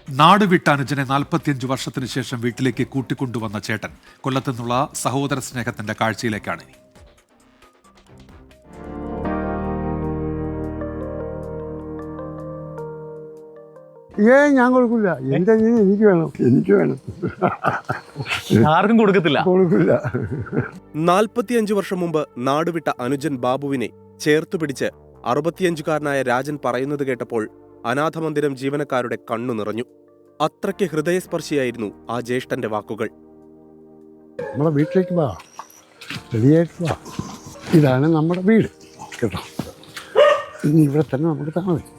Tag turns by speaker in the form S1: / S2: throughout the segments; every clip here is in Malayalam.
S1: നാടുവിട്ട അനുജനെ 45 വർഷത്തിന് ശേഷം വീട്ടിലേക്ക് കൂട്ടിക്കൊണ്ടുവന്ന ചേട്ടൻ. കൊല്ലത്തു നിന്നുള്ള സഹോദര സ്നേഹത്തിന്റെ കാഴ്ചയിലേക്കാണ്.
S2: ഞാൻ കൊടുക്കില്ല. എന്റെ എനിക്ക് വേണം
S3: ആർക്കും കൊടുക്കില്ല.
S4: 45 വർഷം മുമ്പ് നാടുവിട്ട അനുജൻ ബാബുവിനെ ചേർത്തുപിടിച്ച് 65-കാരനായ രാജൻ പറയുന്നത് കേട്ടപ്പോൾ അനാഥമന്ദിരം ജീവനക്കാരുടെ കണ്ണു നിറഞ്ഞു. അത്രയ്ക്ക് ഹൃദയസ്പർശിയായിരുന്നു ആ ജ്യേഷ്ഠന്റെ വാക്കുകൾ.
S2: നമ്മളെ വീട്ടിലേക്ക് വാ, റെഡിയായിട്ട് വാ. ഇതാണ് നമ്മുടെ വീട് കേട്ടോ. ഇനി ഇവിടെ തന്നെ നമുക്ക് താമസം.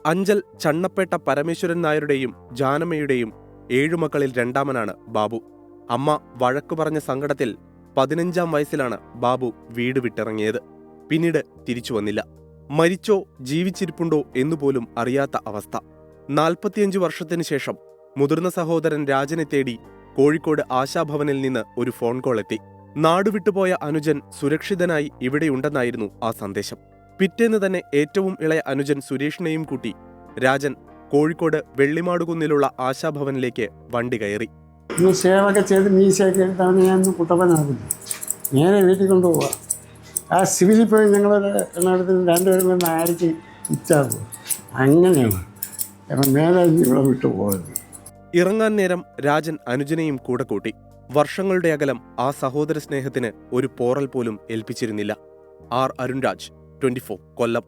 S4: അഞ്ചൽ ചണ്ണപ്പേട്ട പരമേശ്വരൻ നായരുടെയും ജാനമ്മയുടെയും 7 മക്കളിൽ രണ്ടാമനാണ് ബാബു. അമ്മ വഴക്കു പറഞ്ഞ സങ്കടത്തിൽ 15-ാം വയസ്സിലാണ് ബാബു വീട് വിട്ടിറങ്ങിയത്. പിന്നീട് തിരിച്ചു വന്നില്ല. മരിച്ചോ ജീവിച്ചിരിപ്പുണ്ടോ എന്നുപോലും അറിയാത്ത അവസ്ഥ. 45 വർഷത്തിനു ശേഷം മുതിർന്ന സഹോദരൻ രാജനെ തേടി കോഴിക്കോട് ആശാഭവനിൽ നിന്ന് ഒരു ഫോൺ കോൾ എത്തി. നാടുവിട്ടുപോയ അനുജൻ സുരക്ഷിതനായി ഇവിടെയുണ്ടെന്നായിരുന്നു ആ സന്ദേശം. പിറ്റേന്ന് തന്നെ ഏറ്റവും ഇളയ അനുജൻ സുരേഷിനെയും കൂട്ടി രാജൻ കോഴിക്കോട് വെള്ളിമാടുകുന്നിലുള്ള ആശാഭവനിലേക്ക് വണ്ടി കയറി.
S2: സേവൊക്കെ ചെയ്ത് മീശയൊക്കെ എടുത്താണ് ഞാൻ കുട്ടപ്പനാകുന്നു. നേരെ വീട്ടിൽ കൊണ്ടുപോവാ. ആ സിവിലിൽ പോയി ഞങ്ങളൊരു എണ്ണത്തിന് 2 പേരും കൊണ്ട് ആയിരിക്കും ഇച്ചാകും. അങ്ങനെയാണ്. കാരണം മേലെ ഇവിടെ വിട്ടു പോയത്.
S4: ഇറങ്ങാൻ നേരം രാജൻ അനുജനെയും കൂടെ കൂട്ടി. വർഷങ്ങളുടെ അകലം ആ സഹോദര സ്നേഹത്തിന് ഒരു പോറൽ പോലും ഏൽപ്പിച്ചിരുന്നില്ല. ആർ അരുൺരാജ്, 24 കൊല്ലം.